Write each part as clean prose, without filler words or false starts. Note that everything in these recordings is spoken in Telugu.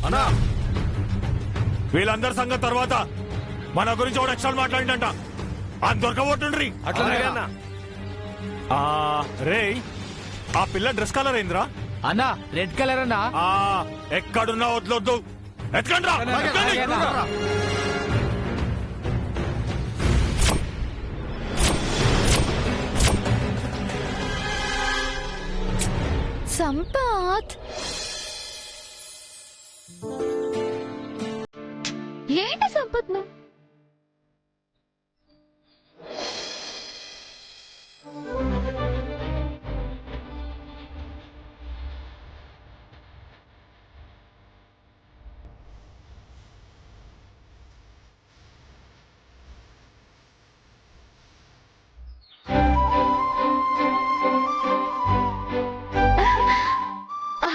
అన్నా వీళ్ళందరి సంగతి తర్వాత మన గురించి ఒక ఎక్స్ట్రా మాట్లాడిందంట అని దొరకబోతుండ్రి. అట్లా రే ఆ పిల్ల డ్రెస్ కలర్ ఏందిరా? అన్నా రెడ్ కలర్ అన్నా. ఎక్కడున్నా వద్దు ఎత్తుకండి రా. సంపత్ ఏంటి సంపత్ నువ్వు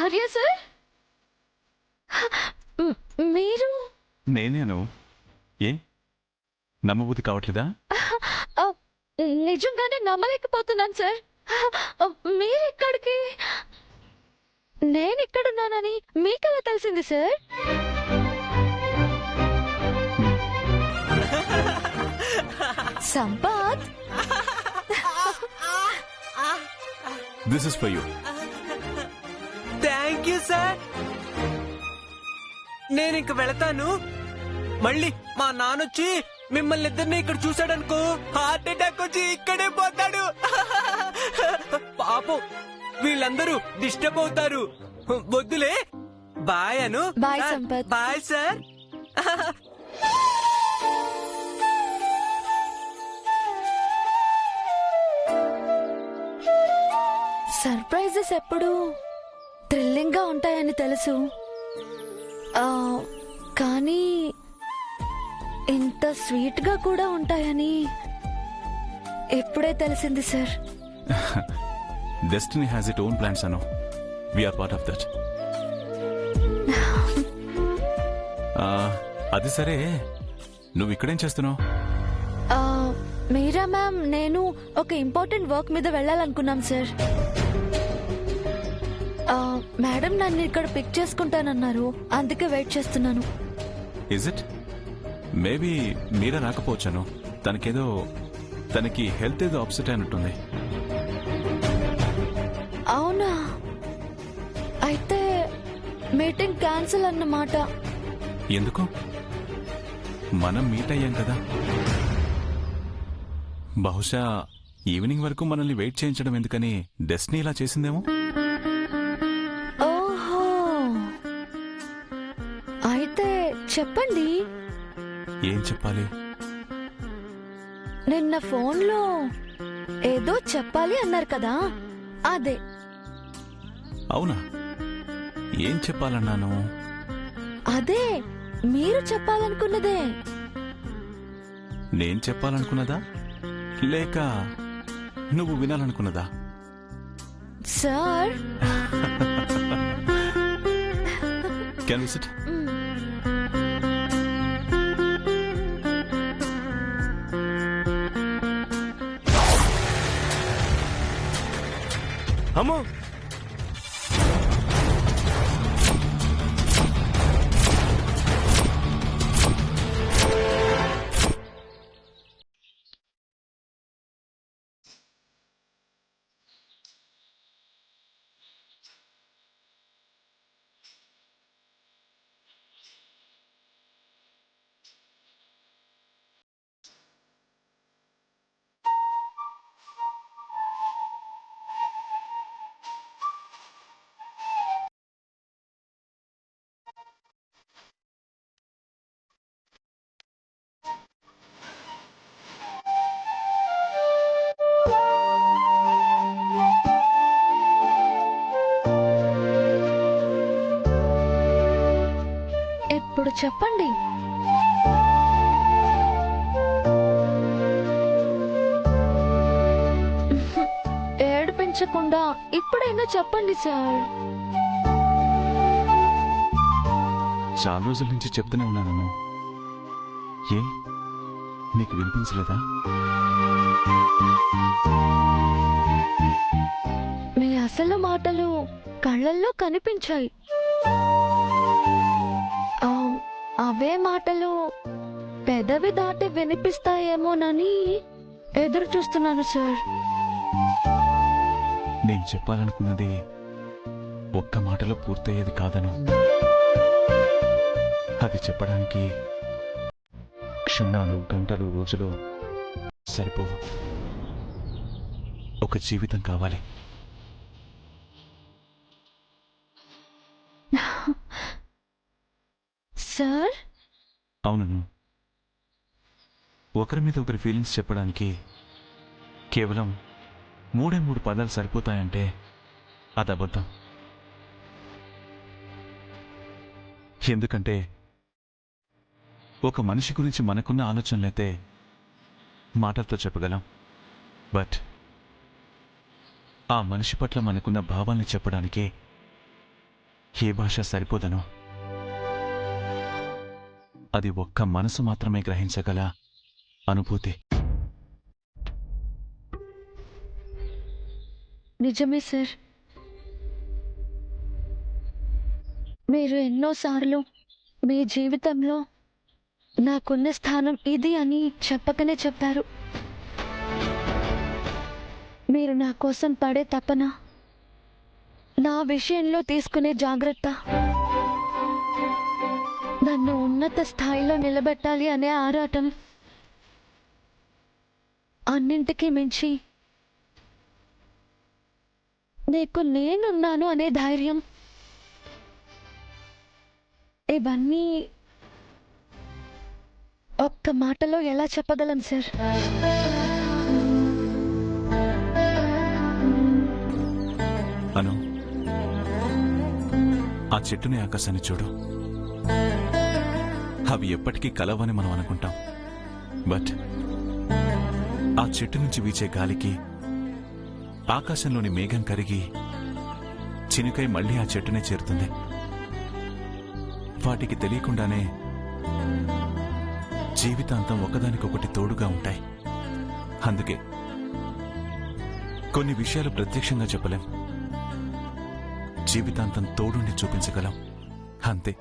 ఆర్య సార్ మీరు నేనేను. ఏ నమ్మబుద్ధి కావట్లేదా? నిజంగానే నమ్మలేకపోతున్నాను సార్. మీరు ఇక్కడికి నేను ఇక్కడున్నానని మీకెలా తెలిసింది sir? Sampath this is for you. Thank you sir. నేను ఇంక వెళతాను. మళ్ళీ మా నాన్నొచ్చి మిమ్మల్ని ఇద్దరిని ఇక్కడ చూసాడనుకో హార్ట్ అటాక్ వచ్చి ఇక్కడే పోతాడు. పాపం వీళ్ళందరూ డిస్టర్బ్ అవుతారు. వద్దులే. Bye Anu. Bye Sampath. Bye sir. Surprises ఎప్పుడు థ్రిల్లింగ్ గా ఉంటాయని తెలుసు, కానీ ఇంత స్వీట్ గా కూడా ఉంటాయని ఎప్పుడే తెలిసింది sir. Destiny has it own plans అను. We're part of that. అది సరే, నువ్వు ఇక్కడేం చేస్తున్నావు? మీరా మ్యామ్ నేను ఒక ఇంపార్టెంట్ వర్క్ మీద వెళ్ళాలనుకున్నాం సార్. మేడం నన్ను ఇక్కడ పిక్ చేసుకుంటానన్నారు, అందుకే వెయిట్ చేస్తున్నాను. Is it? మేబీ మీరా రాకపోవచ్చాను. తనకి హెల్త్ ఏదో అప్సెట్ అయినట్టుంది. అవునా? అయితే మీటింగ్ క్యాన్సిల్ అన్నమాట. ఎందుకు? మనం మీట్ అయ్యాం కదా. బహుశా ఈవినింగ్ వరకు మనల్ని వెయిట్ చేయించడం ఎందుకని డెస్టినీ ఇలా చేసిందేమో. ఓహో, అయితే చెప్పండి. ఏం చెప్పాలి? నిన్న ఫోన్లో ఏదో చెప్పాలి అన్నారు కదా, అదే. అవునా? ఏం చెప్పాలన్నాను? అదే మీరు చెప్పాలనుకున్నదే. నేను చెప్పాలనుకున్నదా లేక నువ్వు వినాలనుకున్నదా? Sir can we sit? అమ్మో, ఇప్పుడు చెప్పండి. ఏడిపించకుండా ఇప్పుడైనా చెప్పండి సార్. చాలా రోజుల నుంచి చెప్తూనే ఉన్నాను. ఏ నీకు వినిపించలేదా? మీ అసలు మాటలు కళ్ళల్లో కనిపించాయి. అవే మాటలు పెదవి దాటి వినిపిస్తాయేమోనని ఎదురు చూస్తున్నాను సార్. నేను చెప్పాలనుకున్నది ఒక్క మాటలో పూర్తయ్యేది కాదను. అది చెప్పడానికి క్షణాలు, గంటలు, రోజులు సరిపోవు. ఒక జీవితం కావాలి. సార్ అవును, ఒకరి మీద ఒకరి ఫీలింగ్స్ చెప్పడానికి కేవలం 3 పదాలు సరిపోతాయంటే అది అబద్ధం. ఎందుకంటే ఒక మనిషి గురించి మనకున్న ఆలోచనలైతే మాటలతో చెప్పగలం, బట్ ఆ మనిషి పట్ల మనకున్న భావాల్ని చెప్పడానికి ఏ భాష సరిపోదను. అది ఒక్క మనసు మాత్రమే గ్రహించగల అనుభూతి. నిజమే సార్. మీరు ఎన్నోసార్లు మీ జీవితంలో నాకున్న స్థానం ఇది అని చెప్పకనే చెప్పారు. మీరు నా కోసం పడే తపన, నా విషయంలో తీసుకునే జాగ్రత్త, నన్ను ఉన్నత స్థాయిలో నిలబెట్టాలి అనే ఆరాటం, అన్నింటికీ మించి నీకు నేనున్నాను అనే ధైర్యం, ఇవన్నీ ఒక్క మాటలో ఎలా చెప్పగలను సార్? అను, ఆ చెట్టుని, ఆకాశాన్ని చూడు. అవి ఎప్పటికీ కలవని మనం అనుకుంటాం, బట్ ఆ చెట్టు నుంచి వీచే గాలికి ఆకాశంలోని మేఘం కరిగి చినుకై మళ్ళీ ఆ చెట్టునే చేరుతుంది. వాటికి తెలియకుండానే జీవితాంతం ఒకదానికొకటి తోడుగా ఉంటాయి. అందుకే కొన్ని విషయాలు ప్రత్యక్షంగా చెప్పలేం, జీవితాంతం తోడుండి చూపించగలం, అంతే.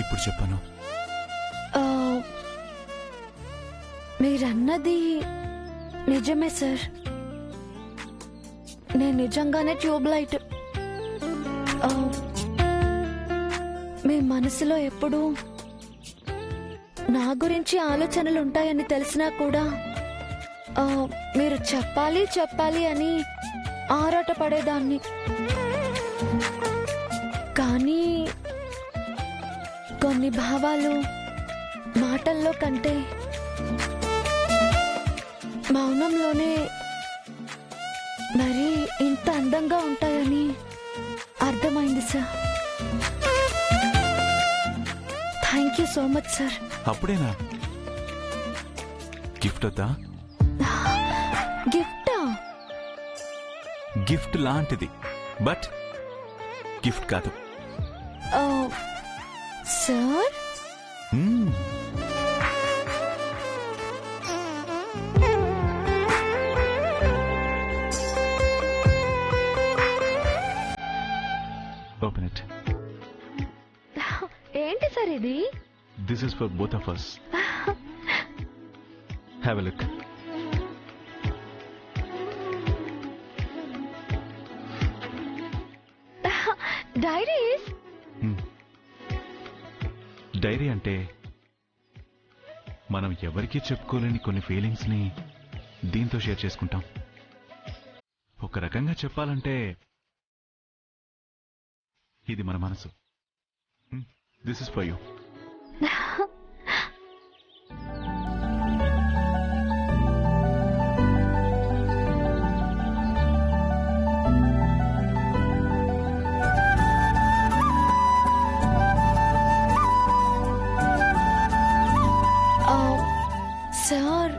ఇప్పుడు చెప్పాను. ఆ, మీరన్నది నిజమే సార్. నేను నిజంగానే ట్యూబ్ లైట్. మీ మనసులో ఎప్పుడూ నా గురించి ఆలోచనలు ఉంటాయని తెలిసినా కూడా మీరు చెప్పాలి చెప్పాలి అని ఆరాటపడేదాన్ని. కానీ కొన్ని భావాలు మాటల్లో కంటే మౌనంలోనే మరి ఇంత అందంగా ఉంటాయని అర్థమైంది sir. Thank you so much sir. అప్పుడేనా గిఫ్ట్ వద్దా? గిఫ్టా? గిఫ్ట్ లాంటిది, బట్ గిఫ్ట్ కాదు. Sir open it. ఏంటి సార్ ఇది? This is for both of us. Have a look. Diaries? Diary అంటే మనం ఎవరికీ చెప్పుకోలేని కొన్ని ఫీలింగ్స్ ని దీంతో షేర్ చేసుకుంటాం. ఒక రకంగా చెప్పాలంటే ఇది మన మనసు. This is for you. Sir,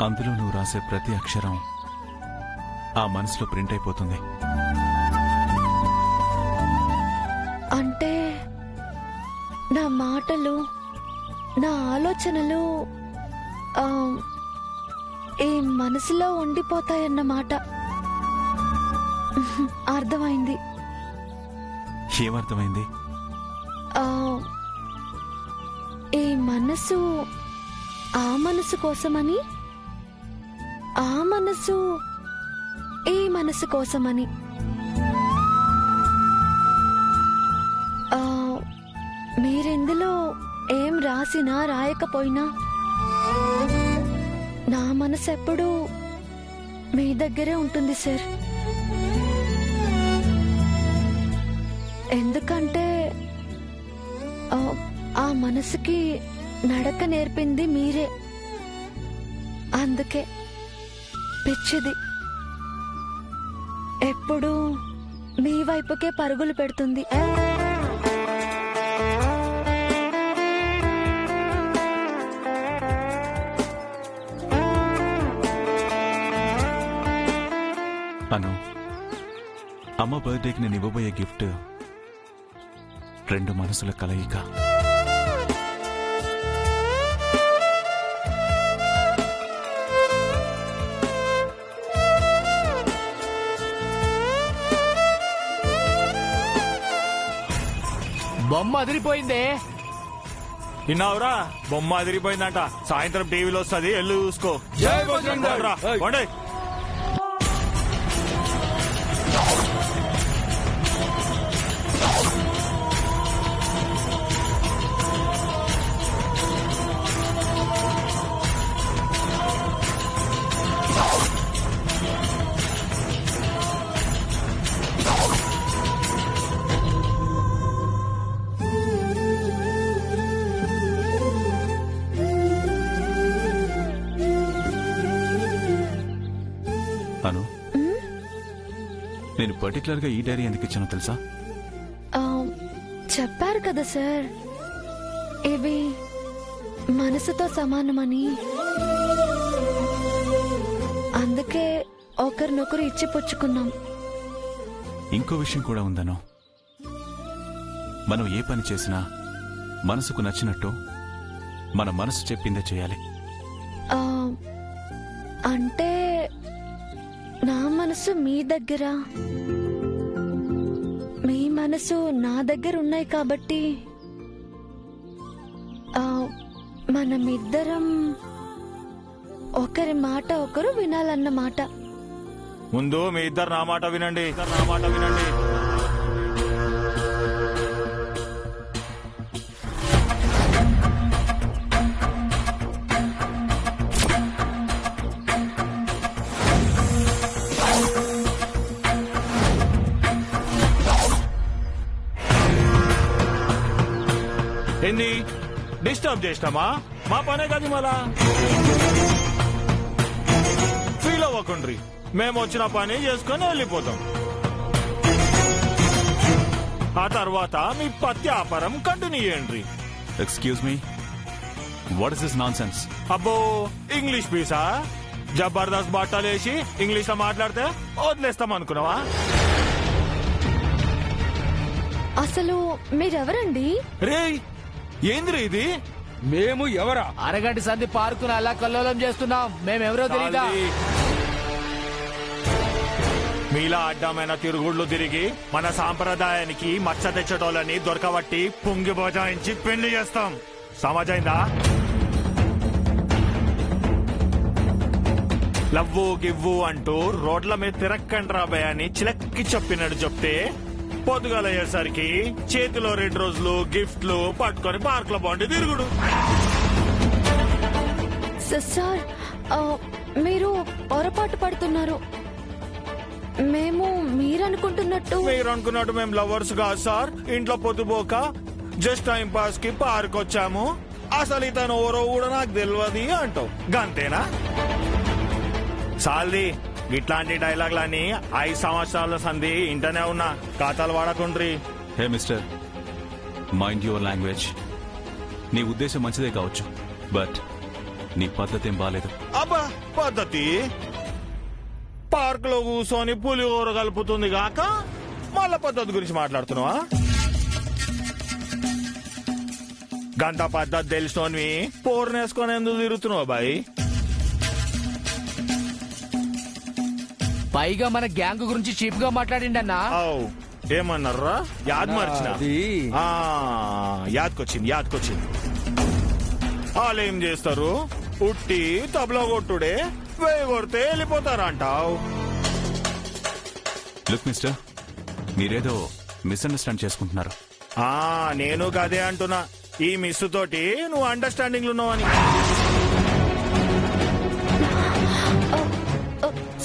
అందులో నువ్వు రాసే ప్రతి అక్షరం ఆ మనసులో ప్రింట్ అయిపోతుంది. అంటే నా మాటలు, నా ఆలోచనలు ఈ మనసులో ఉండిపోతాయన్నమాట. అర్థమైంది. ఏమర్థమైంది? ఆ, ఈ మనసు ఆ మనసు కోసమని, ఆ మనసు ఈ మనసు కోసమని. ఆ, మీరిందులో ఏం రాసినా రాయకపోయినా నా మనసు ఎప్పుడూ మీ దగ్గరే ఉంటుంది సార్. ఎందుకంటే ఆ మనసుకి నడక నేర్పింది మీరే. అందుకే పిచ్చిది ఎప్పుడూ మీ వైపుకే పరుగులు పెడుతుంది. అను, అమ్మ బర్త్డేకి నేను ఇవ్వబోయే గిఫ్ట్ 2 మనసుల కలయిక. బొమ్మ అదిరిపోయిందే. విన్నావురా? బొమ్మ అదిరిపోయిందంట. సాయంత్రం టీవీలో వస్తుంది, ఎల్లు చూసుకో. జై బజరంగ్ దళ్. రా, పోండి. అను, నేను పర్టికులర్ గా ఈ డైరీ ఎందుకు ఇచ్చానో తెలుసా? ఆ, చెప్పారు కదా సార్, ఇవి మనసుతో సమానమని. అందుకే ఒకరినొకరు ఇచ్చి పుచ్చుకున్నాం. ఇంకో విషయం కూడా ఉందను. మనం ఏ పని చేసినా మనసుకు నచ్చినట్టు మన మనసు చెప్పిందే చేయాలి. ఆ, అంటే నా మనసు మీ దగ్గర, మీ మనసు నా దగ్గర ఉన్నాయి కాబట్టి మనమిద్దరం ఒకరి మాట ఒకరు వినాలన్నమాట. ముందు మీ ఇద్దరు నా మాట వినండి. నా మాట వినండి. ఏంది డిస్టర్బ్ చేసినామా? మా పనే కాదు మళ్ళా. ఫీల్ అవ్వకుండ్రి, మేము వచ్చిన పని చేసుకుని వెళ్ళిపోతాం. ఆ తర్వాత మీ పత్తి వ్యాపారం కంటిన్యూ చేయండి. Excuse me, what is this non sense? అబ్బో, ఇంగ్లీష్ పీసా? జబర్దస్త్ బట్టలేసి ఇంగ్లీష్ లో మాట్లాడితే వదిలేస్తాం అనుకున్నావా? అసలు మీరెవరండి? రే, ఏంద్రీ ఇది? మేము ఎవరా? అరగంట సంధి పార్కును అలా కల్లోలం చేస్తున్నాం. మేమెవరో తెలీదా? మీలా అడ్డమైన తిరుగుళ్ళు తిరిగి మన సాంప్రదాయానికి మచ్చ తెచ్చటోళ్ళని దొరకబట్టి పొంగి బజాయించి పెళ్లి చేస్తాం. సమాజైందా? లవ్వు గివ్వు అంటూ రోడ్ల మీద తిరక్కండి రాబాయ్ అని చిలక్కి చెప్పినట్టు చెప్తే పొద్దుగాలయ్యేసరికి చేతిలో 2 రోజులు గిఫ్ట్లు పట్టుకొని పార్క్ లో బాగుండి తిరుగుడు. సార్, మీరు పొరపాటు పడుతున్నారు. మేము మీరనుకుంటున్నట్టు. మీరు అనుకున్నట్టు మేము లవర్స్ కాదు సార్. ఇంట్లో పొద్దుపోక జస్ట్ టైం పాస్ కి పార్క్ వచ్చాము. అసలు ఇతను ఎవరో కూడా నాకు తెలియదు అంటావు. గంతేనా? సాల్ది ఇట్లాంటి డైలాగ్లని 5 సంవత్సరాల సంధి ఇంటనే ఉన్నా. ఖాతాలు వాడకుండ్రి. Hey mister, mind your language. నీ ఉద్దేశం మంచిదే కావచ్చు, బట్ నీ పద్ధతి ఏం బాలేదు. అబ్బా, పద్ధతి? పార్క్ లో కూర్చొని పులిహోర కలుపుతుంది కాక మళ్ళా పద్ధతి గురించి మాట్లాడుతున్నావా? గంట పద్ధతి తెలిసినోని పోర్నేసుకొని ఎందుకు తిరుగుతున్నావు బాయ్? పైగా మన గ్యాంగ్ గురించి చీప్ గా మాట్లాడిండన్నా. అవు ఏమన్నారా? యాద్ మార్చిన యాద్కొచ్చింది. వాళ్ళేం చేస్తారు? ఉట్టి తబలా కొట్టుడే, వేయి కొడితే వెళ్ళిపోతారా అంటావు? లుక్ మిస్టర్, మీరేదో మిస్అండర్స్టాండ్ చేసుకుంటున్నారు. నేను కదే అంటున్నా. ఈ మిస్ తోటి నువ్వు అండర్స్టాండింగ్ ఉన్నావని.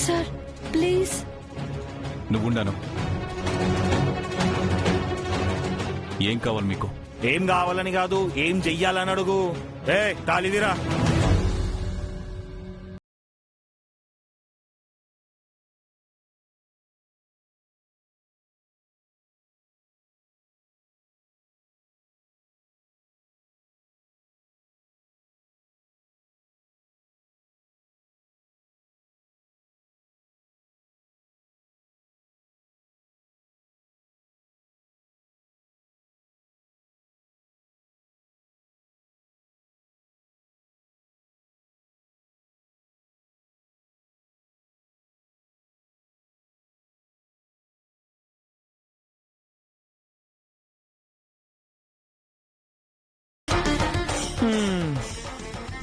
Sir please. నువ్వుండాను. ఏం కావాలి మీకు? ఏం కావాలని కాదు, ఏం చెయ్యాలని అడుగు. తాలిదిరా.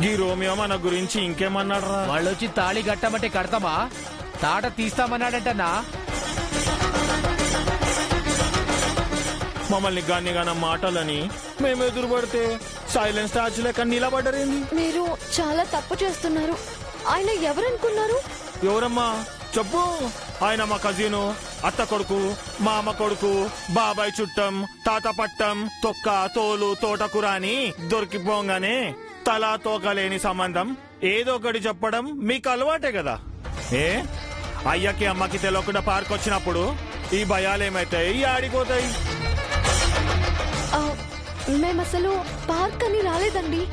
ఈ రోమియో మన గురించి ఇంకేమన్నాడ్రా? వాళ్ళొచ్చి తాళి కట్టమంటే కడతామా? తాట తీస్తామన్నాడంటన్నా. మమ్మల్ని గాన మాటలని మేము ఎదురుపడితే సైలెన్స్ స్టాచ్యూ లెక్క నిలబడ్డరేంది? మీరు చాలా తప్పు చేస్తున్నారు. ఆయన ఎవరనుకున్నారు? ఎవరమ్మా చెప్పు. ఆయన మా కజిను, అత్త కొడుకు, మామ కొడుకు, బాబాయ్ చుట్టం, తాత పట్టం, తొక్క తోలు తోటకూర అని దొరికిపోగానే తలా తోకలేని సంబంధం ఏదో ఒకటి చెప్పడం మీకు అలవాటే కదా. అయ్యకి అమ్మకి తెలియకుండా పార్క్ వచ్చినప్పుడు ఈ భయాలేమైతాయి, ఆడిపోతాయి. మేమసలు పార్క్ అని రాలేదండి.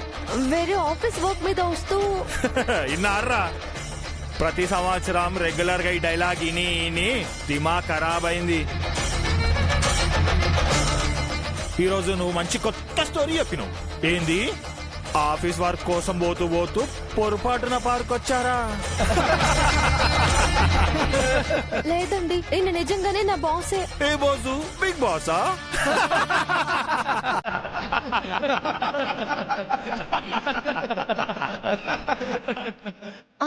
వేరే ఆఫీస్ వర్క్ మీద వస్తూ ఇన్నారా? ప్రతి సంవత్సరం రెగ్యులర్ గా ఈ డైలాగ్ ఇని దిమా ఖరాబ్ అయింది. ఈరోజు నువ్వు మంచి కొత్త స్టోరీ చెప్పినావు. ఏంది? ఆఫీస్ వర్క్ కోసం పోతూ పొరపాటున పార్క్ వచ్చారా? లేదండి, ఈయన నిజంగానే నా బాసే. ఏ బాసు? బిగ్ బాసా?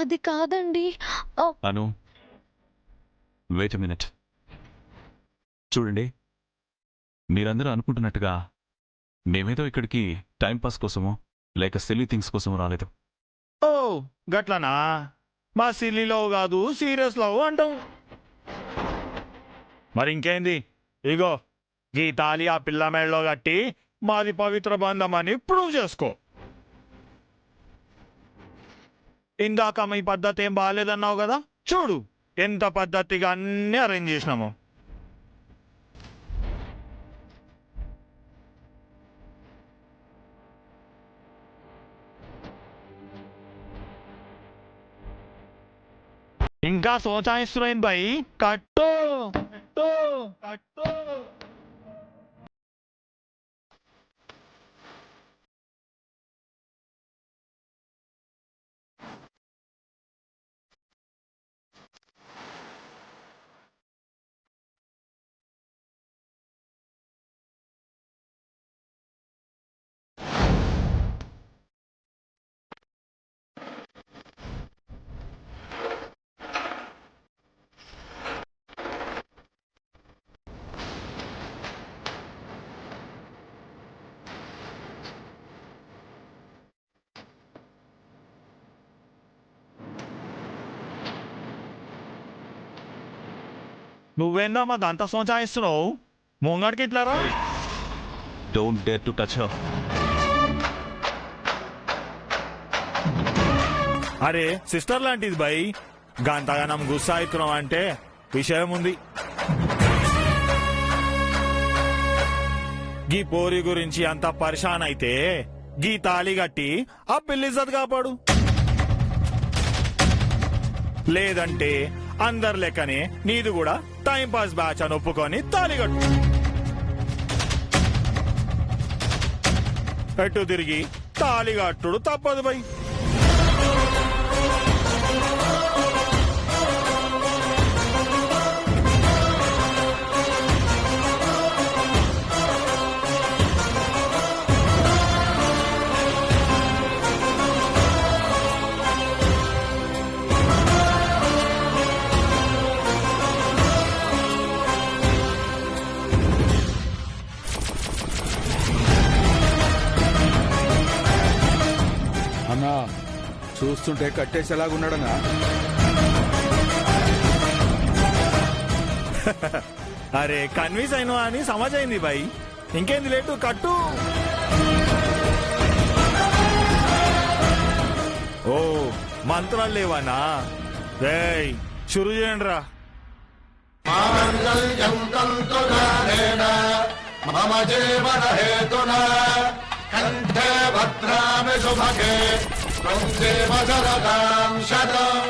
అది కాదండి. అను, వెయిట్ మినిట్. చూడండి, మీరందరూ అనుకుంటున్నట్టుగా మేమేదో ఇక్కడికి టైంపాస్ కోసమో లేక సిల్లీ థింగ్స్ కోసమో రాలేదు. ఓ గట్లనా? మా సిల్లీ లవ్ కాదు, సీరియస్ లవ్ అంటాం. మరి ఇంకేంది? ఇగో ఈ తాళి ఆ పిల్ల మెడలో కట్టి మాది పవిత్ర బంధం అని ప్రూవ్ చేసుకో. ఇందాక మీ పద్ధతి ఏం బాగాలేదన్నావు కదా, చూడు ఎంత పద్ధతిగా అన్ని అరేంజ్ చేసినాము. ఇంకా సోచాయిస్తున్నాయి భయ్. కట్టు కట్టు కట్టు. నువ్వేందమ్మా అంత సోచాయిస్తున్నావు? ముంగడికి ఇట్లారా. Don't dare to touch her. అరే సిస్టర్ లాంటిది భయ్, గంతగానం గుస్సా అవుతున్నావు అంటే విషయం ఉంది. గీ పోరి గురించి అంత పరిశాన్ అయితే గీ తాళి కట్టి ఆ పిల్లిజత్ కాపాడు. లేదంటే అందరు లెక్కనే నీది కూడా టైం పాస్ బ్యాచ్ అని ఒప్పుకొని తాళి కట్టు. ఎటు తిరిగి తాళి కట్టుడు తప్పదు భయ్. చూస్తుంటే కట్టేసేలాగున్నాడనా? అరే కన్విన్స్ అయినా అని సమాజైంది బాయ్. ఇంకేంది లేటు కట్టు. ఓ మంత్రాలు లేవానా? రేయ్ షురు చేయండి రా. మమ జీవన హేతునా కంఠే భద్రామి శుభగే త్వం దేవ శరదాం శతం